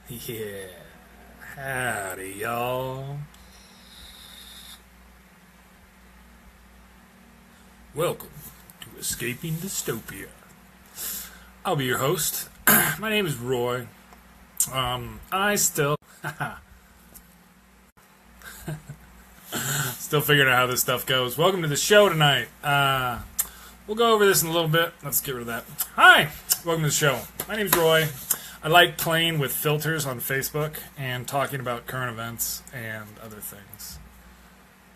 Yeah. Howdy, y'all. Welcome to Escaping Dystopia. I'll be your host. My name is Roy. I still... Still figuring out how this stuff goes. Welcome to the show tonight. We'll go over this in a little bit. Let's get rid of that. Hi! Welcome to the show. My name's Roy. I like playing with filters on Facebook and talking about current events and other things.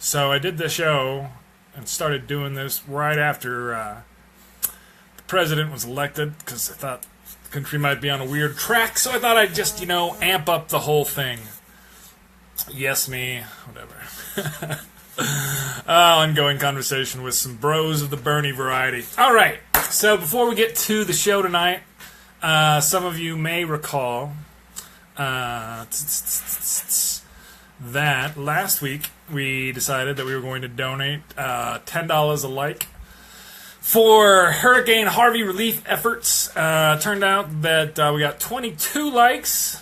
So I did the show and started doing this right after the president was elected because I thought the country might be on a weird track. So I thought I'd just, amp up the whole thing. Yes, me, whatever. Ongoing conversation with some bros of the Bernie variety. All right, so before we get to the show tonight, some of you may recall that last week we decided that we were going to donate $10 a like for Hurricane Harvey relief efforts. Turned out that we got 22 likes,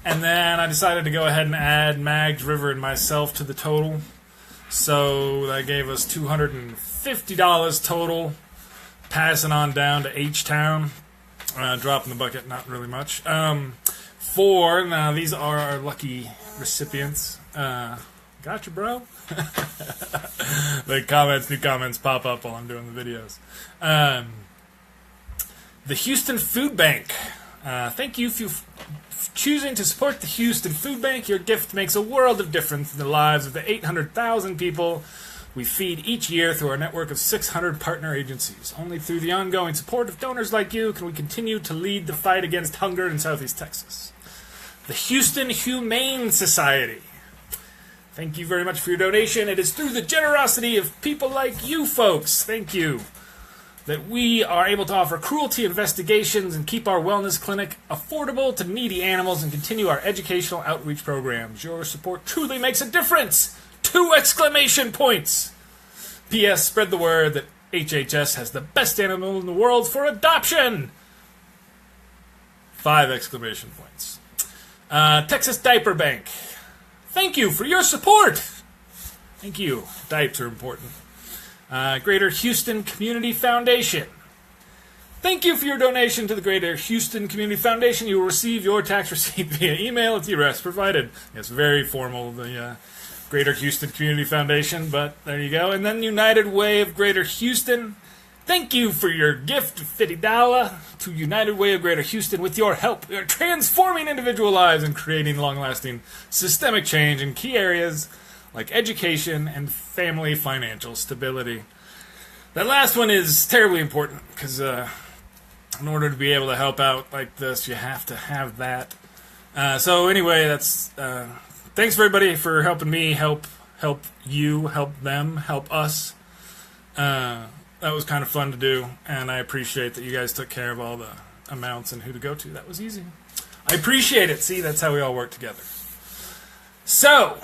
and then I decided to go ahead and add Mags, River, and myself to the total. So that gave us $250 total, passing on down to H-Town. Dropping the bucket, not really much. Now these are our lucky recipients. Gotcha, bro. New comments pop up while I'm doing the videos. The Houston Food Bank. Thank you for choosing to support the Houston Food Bank. Your gift makes a world of difference in the lives of the 800,000 people we feed each year through our network of 600 partner agencies. Only through the ongoing support of donors like you can we continue to lead the fight against hunger in Southeast Texas. The Houston Humane Society. Thank you very much for your donation. It is through the generosity of people like you folks, thank you, that we are able to offer cruelty investigations and keep our wellness clinic affordable to needy animals and continue our educational outreach programs. Your support truly makes a difference! 2 exclamation points! P.S. Spread the word that HHS has the best animal in the world for adoption! 5 exclamation points. Texas Diaper Bank. Thank you for your support! Thank you. Diapers are important. Greater Houston Community Foundation. Thank you for your donation to the Greater Houston Community Foundation. You will receive your tax receipt via email at the address provided. It's very formal, the Greater Houston Community Foundation, but there you go. And then United Way of Greater Houston. Thank you for your gift of $50 to United Way of Greater Houston. With your help, we are transforming individual lives and creating long-lasting systemic change in key areas like education and family financial stability. That last one is terribly important because in order to be able to help out like this, you have to have that. So anyway, that's thanks for everybody for helping me help you, help them, help us. That was kind of fun to do, and I appreciate that you guys took care of all the amounts and who to go to. That was easy. I appreciate it. See, that's how we all work together. So,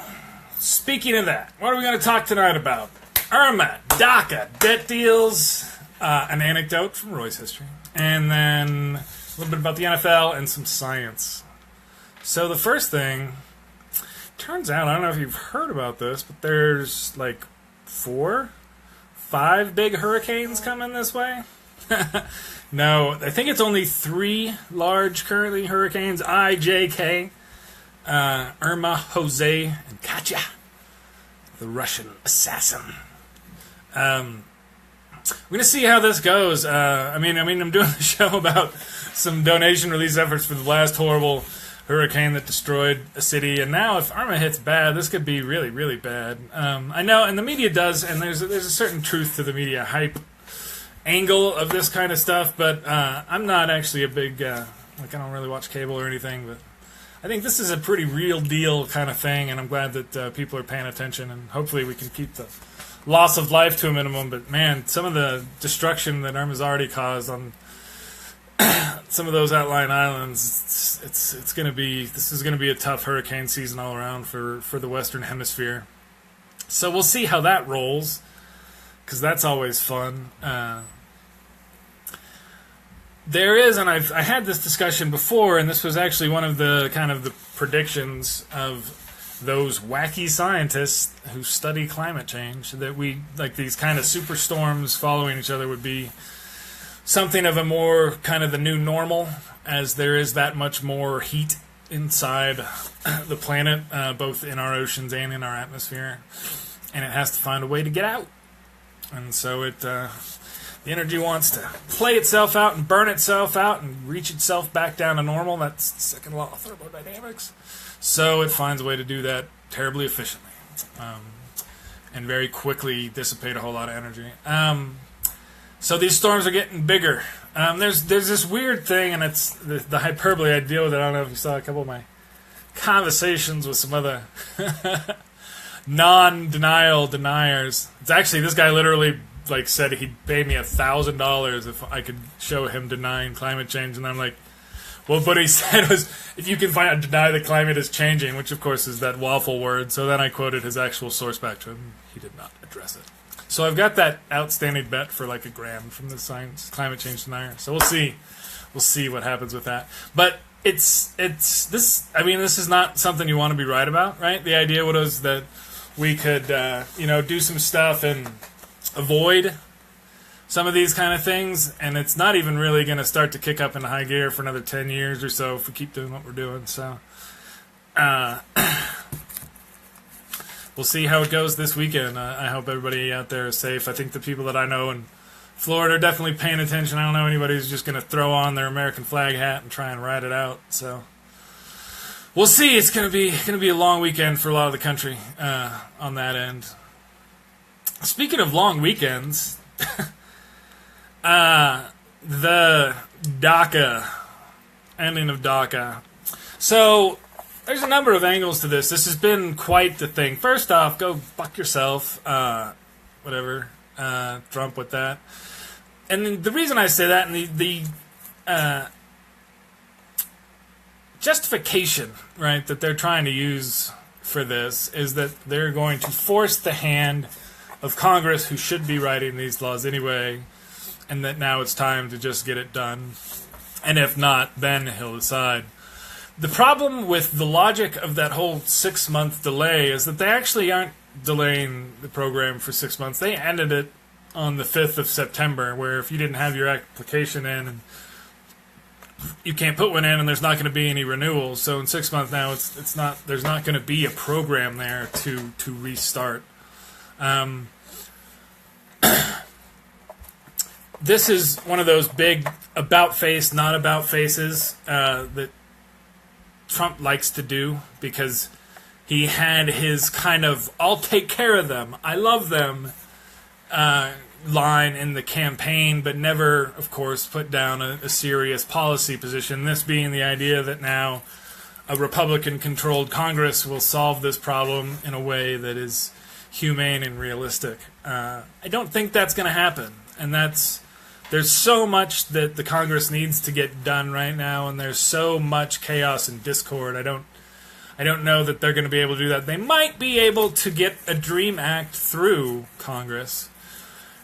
speaking of that, what are we going to talk tonight about? Irma, DACA, debt deals, an anecdote from Roy's history, and then a little bit about the NFL and some science. So the first thing, turns out, I don't know if you've heard about this, but there's like 5 big hurricanes coming this way. No, I think it's only 3 large currently hurricanes. IJK, Irma, Jose, and Katya, the Russian assassin. We're going to see how this goes. I'm doing the show about some donation release efforts for the last horrible hurricane that destroyed a city, and now if Irma hits bad, this could be really, really bad. I know, and the media does, and there's a certain truth to the media hype angle of this kind of stuff, but I'm not actually a big, I don't really watch cable or anything, but I think this is a pretty real deal kind of thing, and I'm glad that people are paying attention, and hopefully we can keep the loss of life to a minimum. But man, some of the destruction that Irma's already caused on some of those outlying islands, this is going to be a tough hurricane season all around for the Western Hemisphere. So we'll see how that rolls, because that's always fun. there is, and I had this discussion before, and this was actually one of the kind of the predictions of those wacky scientists who study climate change, that we, like, these kind of superstorms following each other would be something of a more kind of the new normal, as there is that much more heat inside the planet, both in our oceans and in our atmosphere, and it has to find a way to get out. And so the energy wants to play itself out and burn itself out and reach itself back down to normal. That's the second law of thermodynamics. So it finds a way to do that terribly efficiently, and very quickly dissipate a whole lot of energy. So these storms are getting bigger. There's this weird thing, and it's the hyperbole I deal with it. I don't know if you saw a couple of my conversations with some other non-denial deniers. It's actually, this guy literally said he'd pay me $1,000 if I could show him denying climate change, and I'm like, well, what he said was, if you can deny the climate is changing, which of course is that waffle word. So then I quoted his actual source back to him. He did not address it. So I've got that outstanding bet for like $1,000 from the climate change denier. So we'll see what happens with that. But it's this. I mean, this is not something you want to be right about, right? The idea was that we could, do some stuff and avoid some of these kind of things, and it's not even really going to start to kick up into high gear for another 10 years or so if we keep doing what we're doing. So we'll see how it goes this weekend. I hope everybody out there is safe. I think the people that I know in Florida are definitely paying attention. I don't know anybody who's just going to throw on their American flag hat and try and ride it out. So we'll see. It's going to be a long weekend for a lot of the country on that end. Speaking of long weekends, the DACA, ending of DACA. So there's a number of angles to this. This has been quite the thing. First off, go fuck yourself, whatever, Trump with that. And the reason I say that, and the justification, right, that they're trying to use for this is that they're going to force the hand of Congress, who should be writing these laws anyway, and that now it's time to just get it done. And if not, then he'll decide. The problem with the logic of that whole 6-month delay is that they actually aren't delaying the program for 6 months. They ended it on the 5th of September, where if you didn't have your application in, and you can't put one in, and there's not going to be any renewals. So in 6 months now, there's not going to be a program there to restart. This is one of those big about-face, not about-faces that Trump likes to do, because he had his kind of "I'll take care of them, I love them" line in the campaign, but never, of course, put down a serious policy position. This being the idea that now a Republican-controlled Congress will solve this problem in a way that is humane and realistic. I don't think that's going to happen, and there's so much that the Congress needs to get done right now, and there's so much chaos and discord. I don't know that they're going to be able to do that. They might be able to get a DREAM Act through Congress,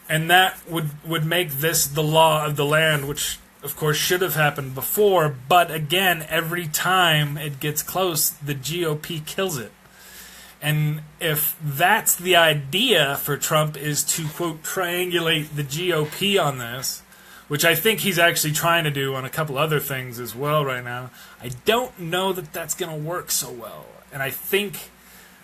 and that would make this the law of the land, which of course should have happened before, but again, every time it gets close, the GOP kills it. And if that's the idea for Trump, is to, quote, triangulate the GOP on this, which I think he's actually trying to do on a couple other things as well right now, I don't know that that's going to work so well. And I think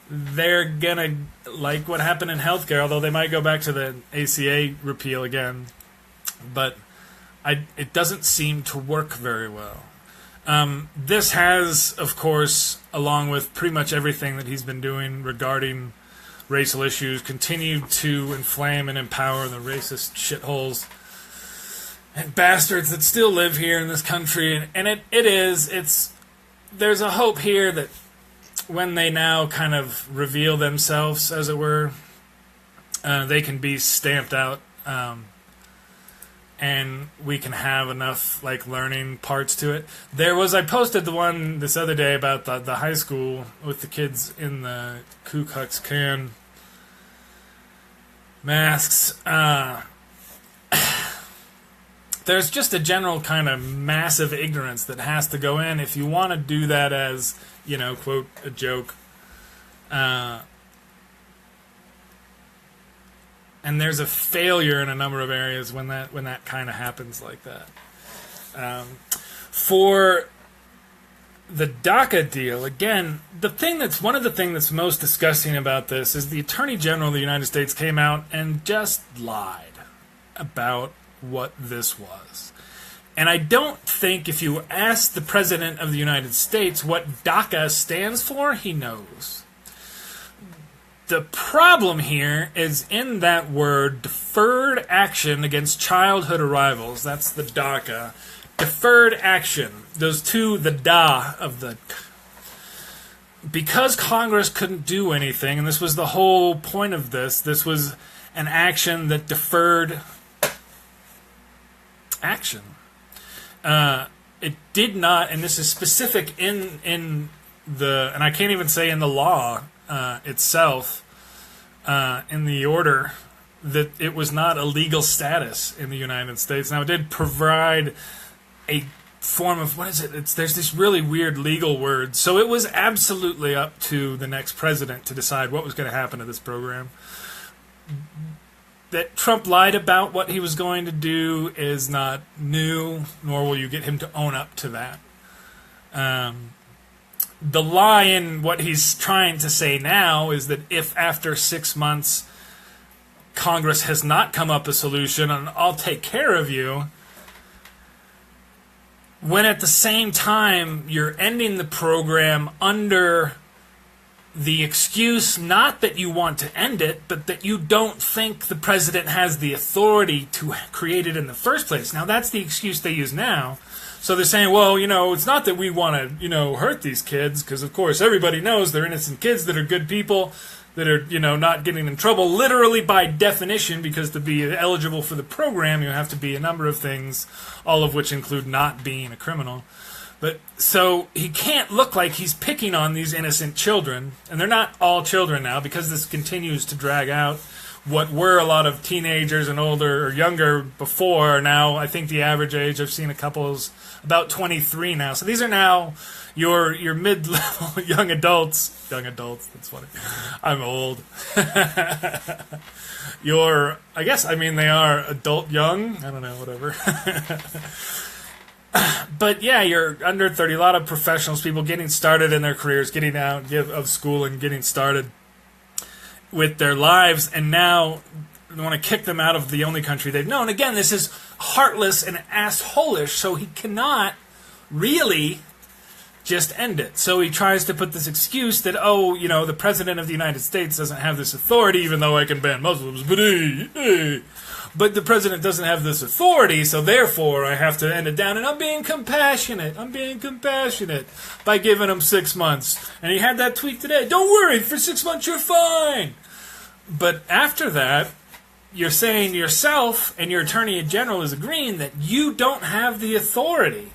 they're going to, like what happened in healthcare, although they might go back to the ACA repeal again, but it doesn't seem to work very well. This has, of course, along with pretty much everything that he's been doing regarding racial issues, continued to inflame and empower the racist shitholes and bastards that still live here in this country. And there's a hope here that when they now kind of reveal themselves, as it were, they can be stamped out, and we can have enough learning parts to it. I posted the one this other day about the high school with the kids in the Ku Klux Klan masks. there's just a general kind of massive ignorance that has to go in if you want to do that as, quote, a joke. And there's a failure in a number of areas when that kind of happens like that. For the DACA deal, again, one of the things that's most disgusting about this is the Attorney General of the United States came out and just lied about what this was. And I don't think if you ask the President of the United States what DACA stands for, he knows. The problem here is in that word, deferred action against childhood arrivals. That's the DACA. Deferred action. Those two, the da of the... Because Congress couldn't do anything, and this was the whole point of this was an action that deferred action. It did not, and this is specific in the, and I can't even say in the law itself, in the order, that it was not a legal status in the United States. Now, it did provide a form of, there's this really weird legal word. So it was absolutely up to the next president to decide what was going to happen to this program. That Trump lied about what he was going to do is not new, nor will you get him to own up to that. The lie in what he's trying to say now is that if after 6 months Congress has not come up with a solution, and I'll take care of you, when at the same time you're ending the program under the excuse not that you want to end it, but that you don't think the president has the authority to create it in the first place. Now, that's the excuse they use now. So they're saying, well, it's not that we want to, hurt these kids, because, of course, everybody knows they're innocent kids that are good people, that are, not getting in trouble, literally by definition, because to be eligible for the program, you have to be a number of things, all of which include not being a criminal. But so he can't look like he's picking on these innocent children, and they're not all children now, because this continues to drag out. What were a lot of teenagers and older or younger before, now I think the average age, I've seen a couple is about 23 now. So these are now your mid-level young adults. Young adults, that's funny. I'm old. They are adult young. I don't know, whatever. But yeah, you're under 30. A lot of professionals, people getting started in their careers, getting out of school and getting started with their lives, and now they want to kick them out of the only country they've known. Again, this is heartless and assholish, so he cannot really just end it. So he tries to put this excuse that, the President of the United States doesn't have this authority, even though I can ban Muslims, but the President doesn't have this authority, so therefore I have to end it down, and I'm being compassionate by giving him 6 months. And he had that tweet today, don't worry, for 6 months you're fine. But after that, you're saying yourself, and your Attorney General is agreeing that you don't have the authority.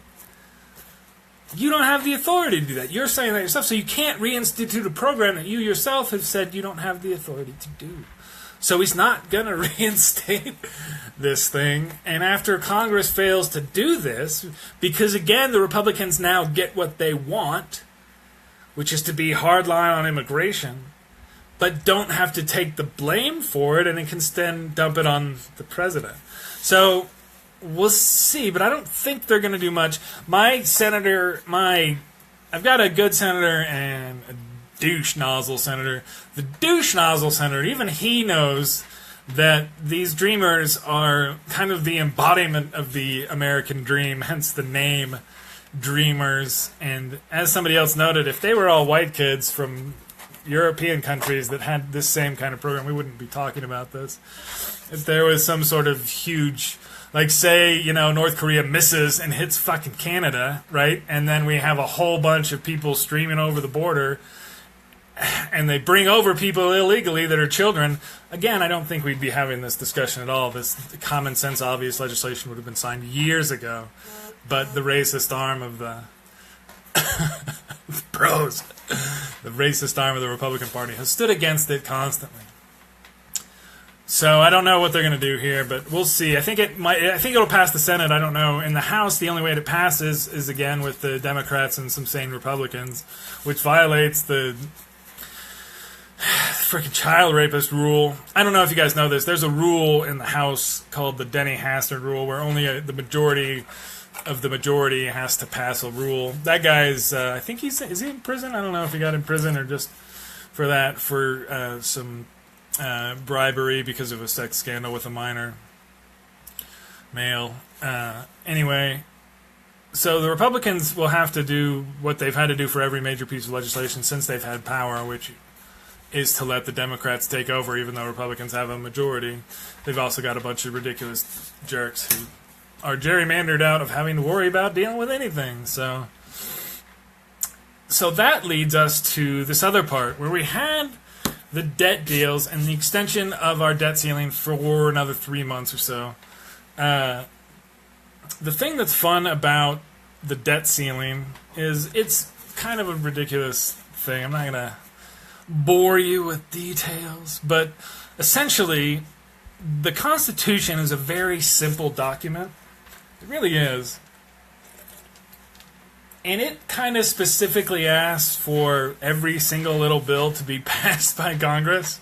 You don't have the authority to do that. You're saying that yourself, so you can't reinstitute a program that you yourself have said you don't have the authority to do. So he's not going to reinstate this thing. And after Congress fails to do this, because again, the Republicans now get what they want, which is to be hardline on immigration, but don't have to take the blame for it, and it can then dump it on the president. So we'll see, but I don't think they're going to do much. I've got a good senator and a douche nozzle senator. The douche nozzle senator, even he knows that these dreamers are kind of the embodiment of the American dream, hence the name Dreamers. And as somebody else noted, if they were all white kids from European countries that had this same kind of program, we wouldn't be talking about this. If there was some sort of huge, like say, North Korea misses and hits fucking Canada, right? And then we have a whole bunch of people streaming over the border, and they bring over people illegally that are children. Again, I don't think we'd be having this discussion at all. This common sense, obvious legislation would have been signed years ago. But the racist arm of the the racist arm of the Republican Party has stood against it constantly. So I don't know what they're going to do here, but we'll see. I think it'll pass the Senate. I don't know. In the House, the only way it passes is again with the Democrats and some sane Republicans, which violates the freaking child rapist rule. I don't know if you guys know this. There's a rule in the House called the Denny Hastert rule, where only the majority of the majority has to pass a rule. That guy's, I think is he in prison? I don't know if he got in prison or just for some bribery because of a sex scandal with a minor male. Anyway, so the Republicans will have to do what they've had to do for every major piece of legislation since they've had power, which is to let the Democrats take over, even though Republicans have a majority. They've also got a bunch of ridiculous jerks who are gerrymandered out of having to worry about dealing with anything. So that leads us to this other part where we had the debt deals and the extension of our debt ceiling for another 3 months or so. The thing that's fun about the debt ceiling is it's kind of a ridiculous thing. I'm not going to bore you with details, but essentially the Constitution is a very simple document. It really is. And it kind of specifically asks for every single little bill to be passed by Congress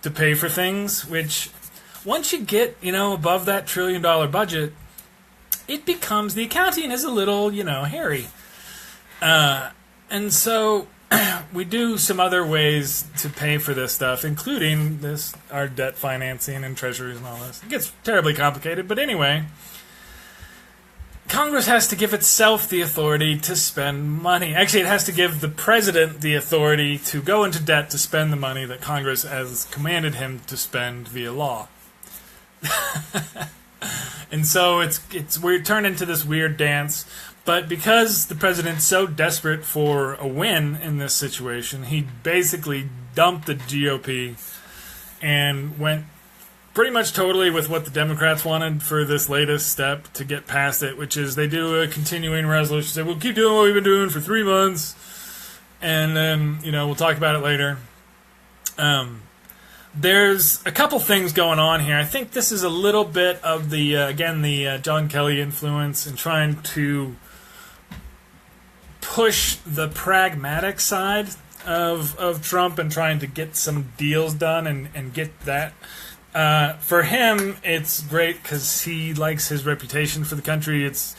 to pay for things, which once you get, above that $1 trillion budget, it becomes, the accounting is a little, hairy. And so we do some other ways to pay for this stuff, including our debt financing and treasuries and all this. It gets terribly complicated, but anyway, Congress has to give itself the authority to spend money. Actually, it has to give the president the authority to go into debt to spend the money that Congress has commanded him to spend via law. And so we're turned into this weird dance. But because the president's so desperate for a win in this situation, he basically dumped the GOP and went pretty much totally with what the Democrats wanted for this latest step to get past it, which is they do a continuing resolution. Say, we'll keep doing what we've been doing for 3 months, and then, we'll talk about it later. There's a couple things going on here. I think this is a little bit of the John Kelly influence in trying to push the pragmatic side of Trump and trying to get some deals done and get that. For him, it's great because he likes his reputation for the country. It's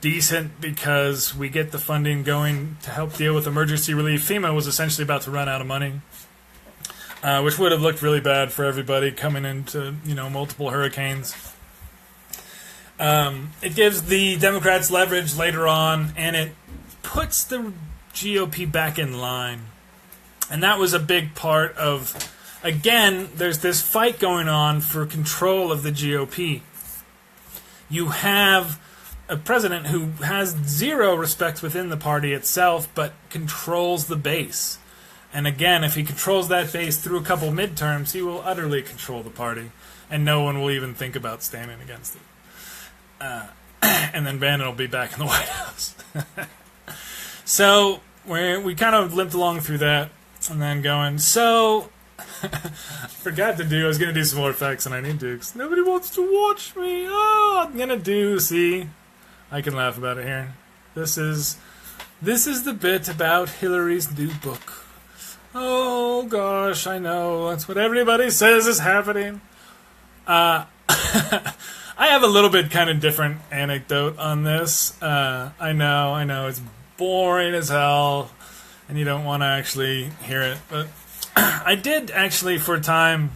decent because we get the funding going to help deal with emergency relief. FEMA was essentially about to run out of money, which would have looked really bad for everybody coming into, multiple hurricanes. It gives the Democrats leverage later on, and it puts the GOP back in line. And that was a big part of... Again, there's this fight going on for control of the GOP. You have a president who has zero respect within the party itself, but controls the base. And again, if he controls that base through a couple midterms, he will utterly control the party, and no one will even think about standing against it. And then Bannon will be back in the White House. So we kind of limped along through that, and then going, forgot to do. I was going to do some more effects, and I need to because nobody wants to watch me. Oh, I'm going to do. See, I can laugh about it here. This is the bit about Hillary's new book. Oh gosh, I know that's what everybody says is happening. I have a little bit kind of different anecdote on this. I know it's boring as hell, and you don't want to actually hear it, but. I did actually, for a time,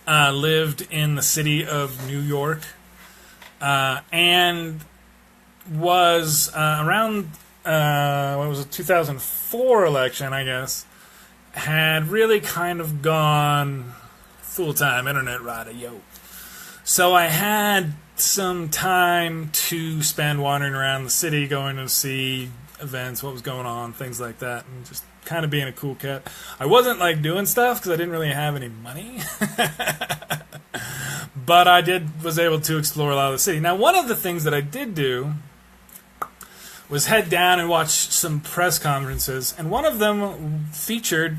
lived in the city of New York, and was around, 2004 election, I guess, had really kind of gone full-time internet radio. So I had some time to spend wandering around the city, going to see events, what was going on, things like that, and just kind of being a cool cat. I wasn't doing stuff because I didn't really have any money, but I was able to explore a lot of the city. Now, one of the things that I did do was head down and watch some press conferences, and one of them featured,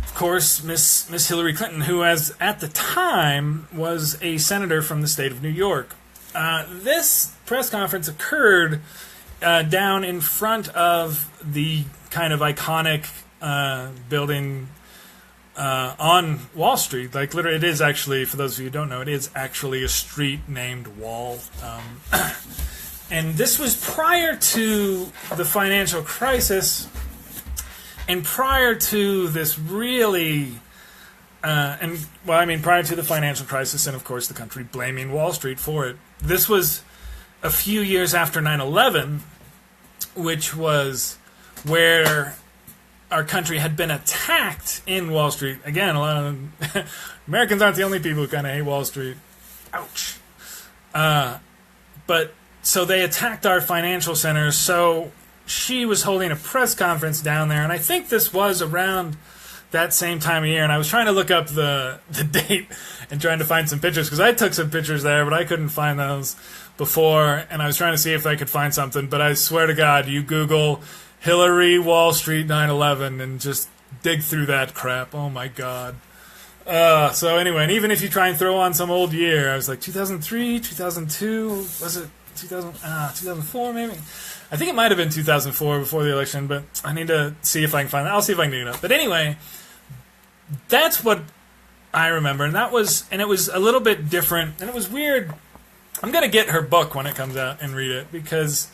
of course, Miss Hillary Clinton, who at the time was a senator from the state of New York. This press conference occurred down in front of the kind of iconic building on Wall Street. Like, literally, it is actually, for those of you who don't know, it is actually a street named Wall. And this was prior to the financial crisis, and prior to this really, prior to the financial crisis, and of course the country blaming Wall Street for it. This was a few years after 9/11, which was where our country had been attacked in Wall Street. Again, a lot of Americans aren't the only people who kind of hate Wall Street. Ouch. But so they attacked our financial centers. So she was holding a press conference down there, and I think this was around that same time of year. And I was trying to look up the date and trying to find some pictures, because I took some pictures there, but I couldn't find those before. And I was trying to see if I could find something. But I swear to God, you Google Hillary Wall Street 9/11 and just dig through that crap. Oh my God. So anyway, and even if you try and throw on some old year, I was like 2003, 2002, was it 2004 maybe? I think it might have been 2004 before the election, but I need to see if I can find that. I'll see if I can dig it up. But anyway, that's what I remember, and it was a little bit different, and it was weird. I'm gonna get her book when it comes out and read it, because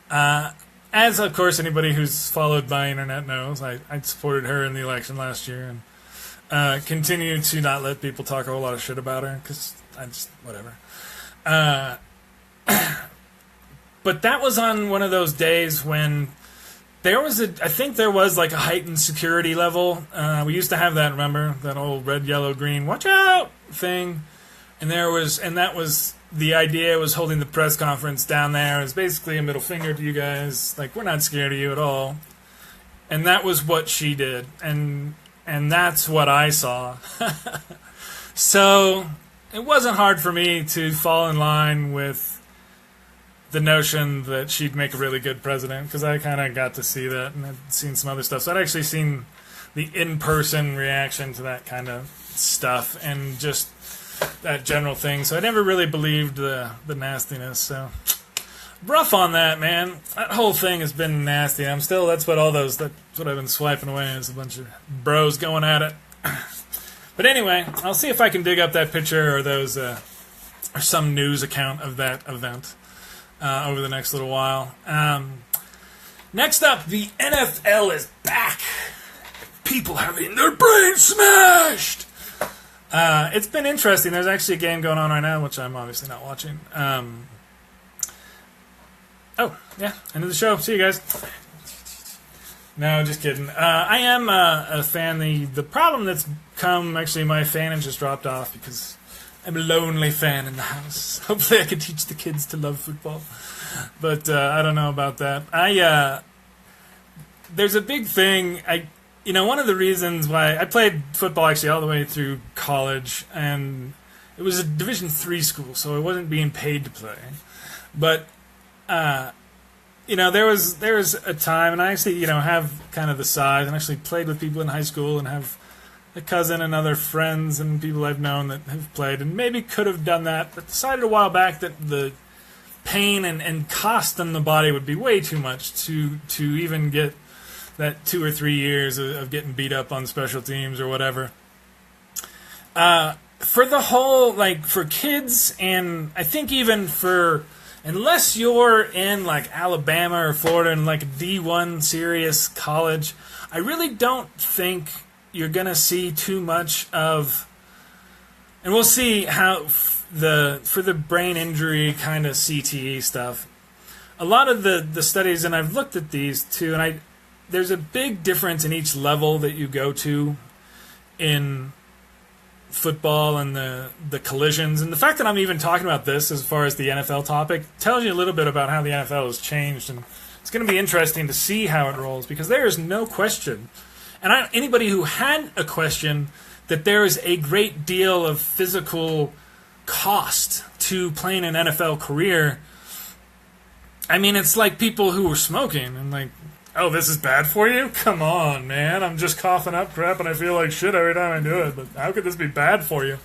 as of course anybody who's followed my internet knows, I supported her in the election last year, and continue to not let people talk a whole lot of shit about her, because I just whatever. But that was on one of those days when I think there was like a heightened security level. We used to have that, remember? That old red, yellow, green, watch out thing. And that was the idea, was holding the press conference down there. It was basically a middle finger to you guys. Like, we're not scared of you at all. And that was what she did. And that's what I saw. So it wasn't hard for me to fall in line with the notion that she'd make a really good president, because I kind of got to see that, and I'd seen some other stuff. So I'd actually seen the in-person reaction to that kind of stuff and just that general thing. So I never really believed the nastiness. So rough on that, man. That whole thing has been nasty. That's what I've been swiping away, is a bunch of bros going at it. But anyway, I'll see if I can dig up that picture or those or some news account of that event over the next little while. Next up, the NFL is back. People having their brains smashed. It's been interesting. There's actually a game going on right now, which I'm obviously not watching. End of the show. See you guys. No, just kidding. I am a fan. The problem that's come, actually, my fanage just dropped off because I'm a lonely fan in the house. Hopefully I can teach the kids to love football. But I don't know about that. There's a big thing. One of the reasons why I played football actually all the way through college, and it was a Division III school, so I wasn't being paid to play. But there was a time, and I actually have kind of the size, and actually played with people in high school, and have a cousin and other friends and people I've known that have played, and maybe could have done that, but decided a while back that the pain and cost on the body would be way too much to even get that 2 or 3 years of getting beat up on special teams or whatever. For the whole, for kids, and I think even unless you're in Alabama or Florida in a D1 serious college, I really don't think you're going to see too much of, and we'll see how for the brain injury kind of CTE stuff, a lot of the studies, and I've looked at these too, and there's a big difference in each level that you go to in football, and the collisions. And the fact that I'm even talking about this as far as the NFL topic tells you a little bit about how the NFL has changed, and it's going to be interesting to see how it rolls, because there is no question, and anybody who had a question, that there is a great deal of physical cost to playing an NFL career. I mean, it's like people who were smoking, and Oh, this is bad for you? Come on, man. I'm just coughing up crap and I feel like shit every time I do it. But how could this be bad for you?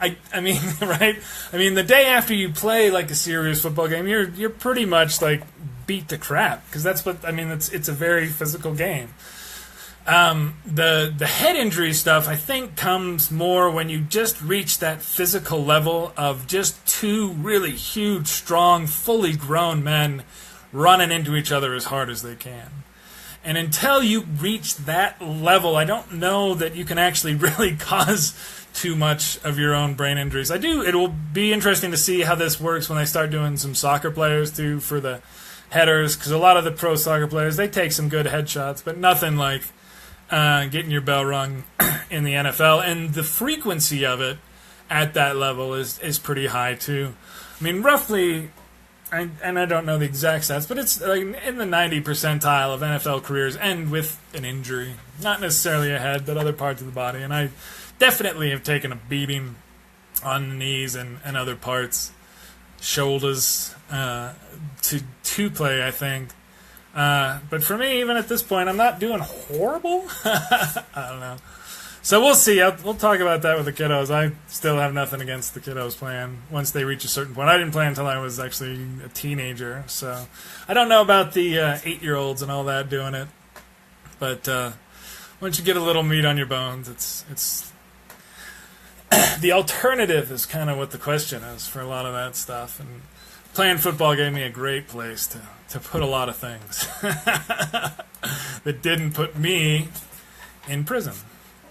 I mean, right? I mean, the day after you play like a serious football game, you're pretty much like beat to crap, because that's what I mean. It's a very physical game. The head injury stuff, I think, comes more when you just reach that physical level of just two really huge, strong, fully grown men running into each other as hard as they can. And until you reach that level, I don't know that you can actually really cause too much of your own brain injuries. It will be interesting to see how this works when they start doing some soccer players too for the headers, because a lot of the pro soccer players, they take some good headshots, but nothing like getting your bell rung in the NFL. And the frequency of it at that level is pretty high too. I mean, roughly, and I don't know the exact stats, but it's like in the 90 percentile of NFL careers end with an injury. Not necessarily a head, but other parts of the body. And I definitely have taken a beating on the knees and other parts, shoulders, to play, I think. But for me, even at this point, I'm not doing horrible. I don't know. So we'll see. We'll talk about that with the kiddos. I still have nothing against the kiddos playing once they reach a certain point. I didn't play until I was actually a teenager, so I don't know about the 8-year-olds and all that doing it. But once you get a little meat on your bones, it's the alternative is kind of what the question is for a lot of that stuff. And playing football gave me a great place to put a lot of things that didn't put me in prison.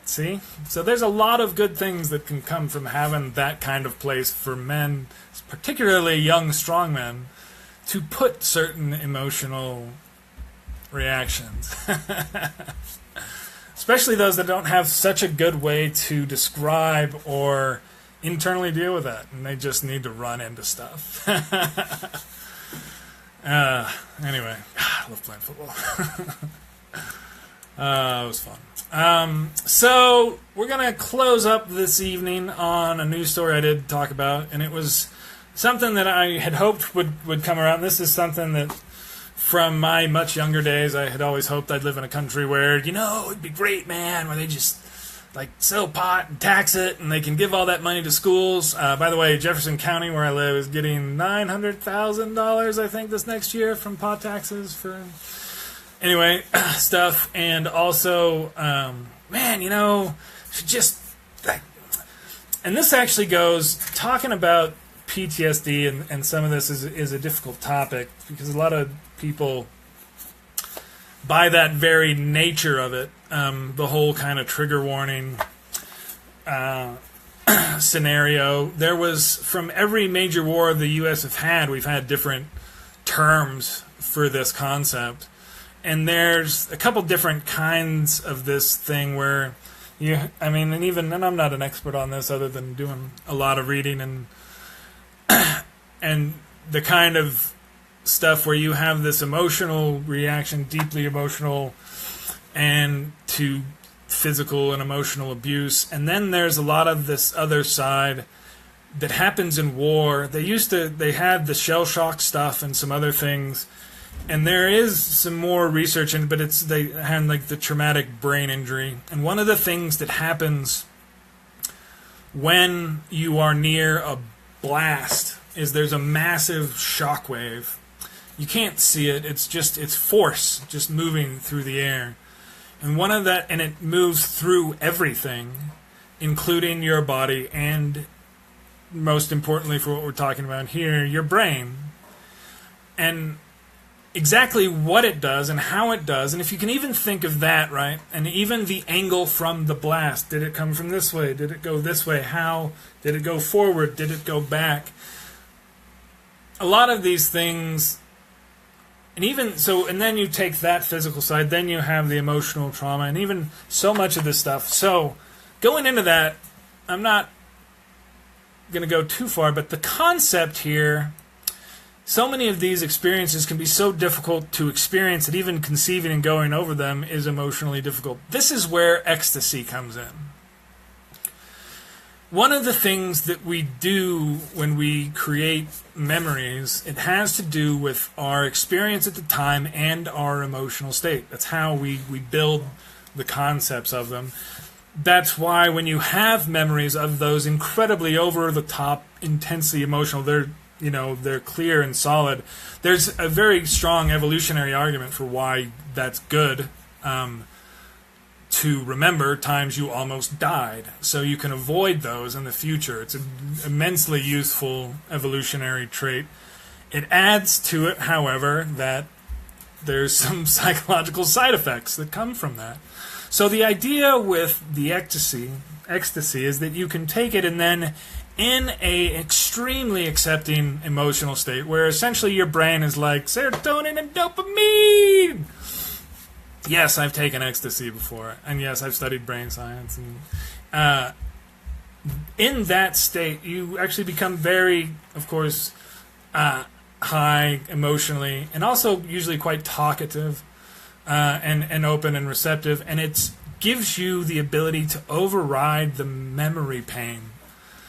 See? So there's a lot of good things that can come from having that kind of place for men, particularly young, strong men, to put certain emotional reactions. Especially those that don't have such a good way to describe or internally deal with that, and they just need to run into stuff. Anyway, I love playing football. It was fun. So we're going to close up this evening on a news story I did talk about, and it was something that I had hoped would come around. This is something that from my much younger days, I had always hoped I'd live in a country where, it'd be great, man, where they just sell pot and tax it, and they can give all that money to schools. By the way, Jefferson County, where I live, is getting $900,000, I think, this next year from pot taxes for anyway stuff. And also, should just and this actually goes talking about PTSD, and some of this is a difficult topic because a lot of people, by that very nature of it, the whole kind of trigger warning scenario, there was, from every major war the U.S. we've had different terms for this concept. And there's a couple different kinds of this thing where and I'm not an expert on this other than doing a lot of reading and the kind of stuff where you have this emotional reaction, deeply emotional, and to physical and emotional abuse. And then there's a lot of this other side that happens in war. They had the shell shock stuff and some other things, and there is some more research in it, but they had the traumatic brain injury. And one of the things that happens when you are near a blast is there's a massive shock wave. You can't see it. It's force just moving through the air. And it moves through everything, including your body, and most importantly for what we're talking about here, your brain. And exactly what it does and how it does, and if you can even think of that, right? And even the angle from the blast. Did it come from this way? Did it go this way? How? Did it go forward? Did it go back? A lot of these things, and then you take that physical side, then you have the emotional trauma, and even so much of this stuff. So going into that, I'm not going to go too far, but the concept here, so many of these experiences can be so difficult to experience that even conceiving and going over them is emotionally difficult. This is where ecstasy comes in. one of the things that we do when we create memories, it has to do with our experience at the time and our emotional state. That's how we build the concepts of them. That's why when you have memories of those incredibly over-the-top, intensely emotional, they're clear and solid. There's a very strong evolutionary argument for why that's good. To remember times you almost died, so you can avoid those in the future. It's an immensely useful evolutionary trait. It adds to it, however, that there's some psychological side effects that come from that. So the idea with the ecstasy is that you can take it and then in a extremely accepting emotional state where essentially your brain is like serotonin and dopamine. Yes, I've taken ecstasy before, and yes, I've studied brain science. And in that state, you actually become very, of course, high emotionally, and also usually quite talkative and open and receptive. And it gives you the ability to override the memory pain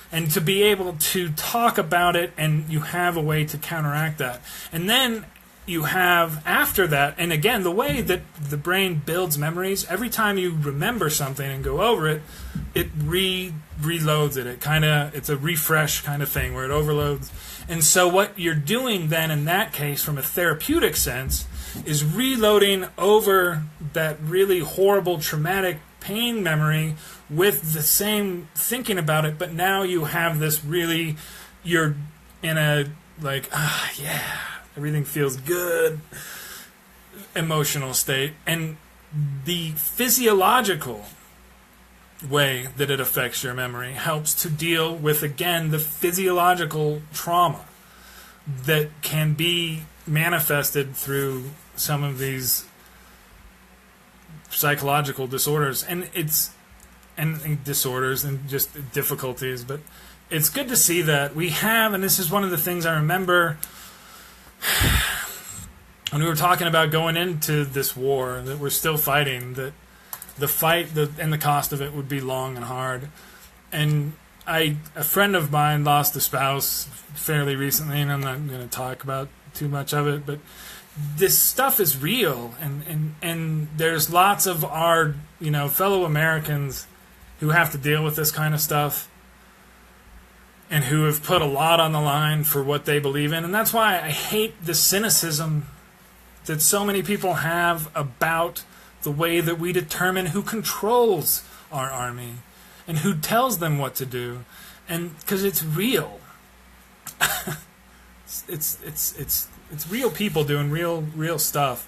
and to be able to talk about it, and you have a way to counteract that. And then you have, after that, and again, the way that the brain builds memories, every time you remember something and go over it, it reloads it. It's a refresh kind of thing where it overloads. And so what you're doing then in that case, from a therapeutic sense, is reloading over that really horrible, traumatic pain memory with the same thinking about it, but now you have this really, you're in a, like, yeah, everything feels good, emotional state. And the physiological way that it affects your memory helps to deal with, again, the physiological trauma that can be manifested through some of these psychological disorders. And disorders and just difficulties. But it's good to see that we have, and this is one of the things I remember when we were talking about going into this war that we're still fighting, that the fight and the cost of it would be long and hard. And a friend of mine lost a spouse fairly recently, and I'm not going to talk about too much of it, but this stuff is real, and there's lots of our fellow Americans who have to deal with this kind of stuff and who have put a lot on the line for what they believe in. And that's why I hate the cynicism that so many people have about the way that we determine who controls our army and who tells them what to do. And because it's real. it's real people doing real stuff,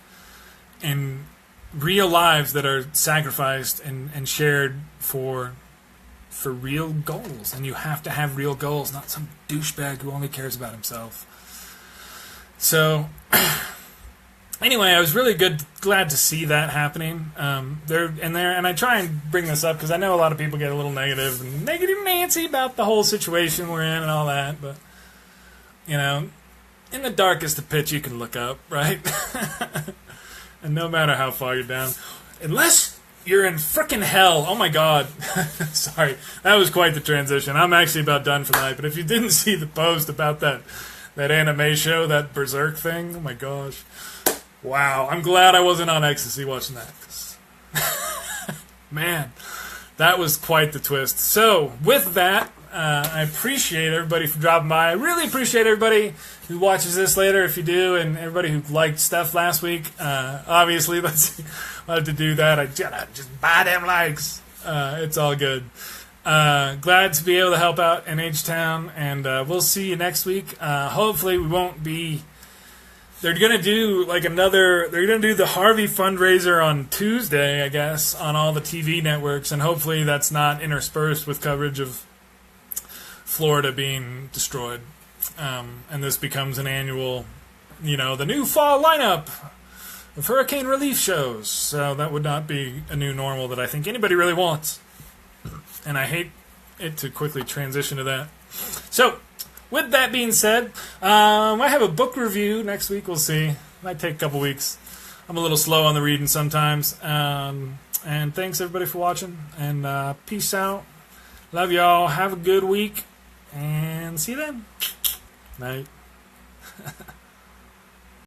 and real lives that are sacrificed and shared for real goals. And you have to have real goals, not some douchebag who only cares about himself. So anyway, I was really glad to see that happening. And I try and bring this up because I know a lot of people get a little negative Nancy about the whole situation we're in and all that, but in the darkest of pits you can look up, right? And no matter how far you're down, unless you're in frickin' hell. Oh my God. Sorry, that was quite the transition. I'm actually about done for the night, but if you didn't see the post about that anime show, that Berserk thing, oh my gosh. Wow, I'm glad I wasn't on ecstasy watching that. Man, that was quite the twist. So, with that, I appreciate everybody for dropping by. I really appreciate everybody who watches this later, if you do, and everybody who liked stuff last week. Obviously, I'll have to do that. I just buy them likes. It's all good. Glad to be able to help out in H-Town, and we'll see you next week. Hopefully, we won't be... They're going to do they're going to do the Harvey fundraiser on Tuesday, I guess, on all the TV networks, and hopefully that's not interspersed with coverage of Florida being destroyed. And this becomes an annual, the new fall lineup of hurricane relief shows. So that would not be a new normal that I think anybody really wants. And I hate it to quickly transition to that. So, with that being said, I have a book review next week. We'll see. Might take a couple weeks. I'm a little slow on the reading sometimes. And thanks everybody for watching. And peace out. Love y'all. Have a good week. And see you then. Night.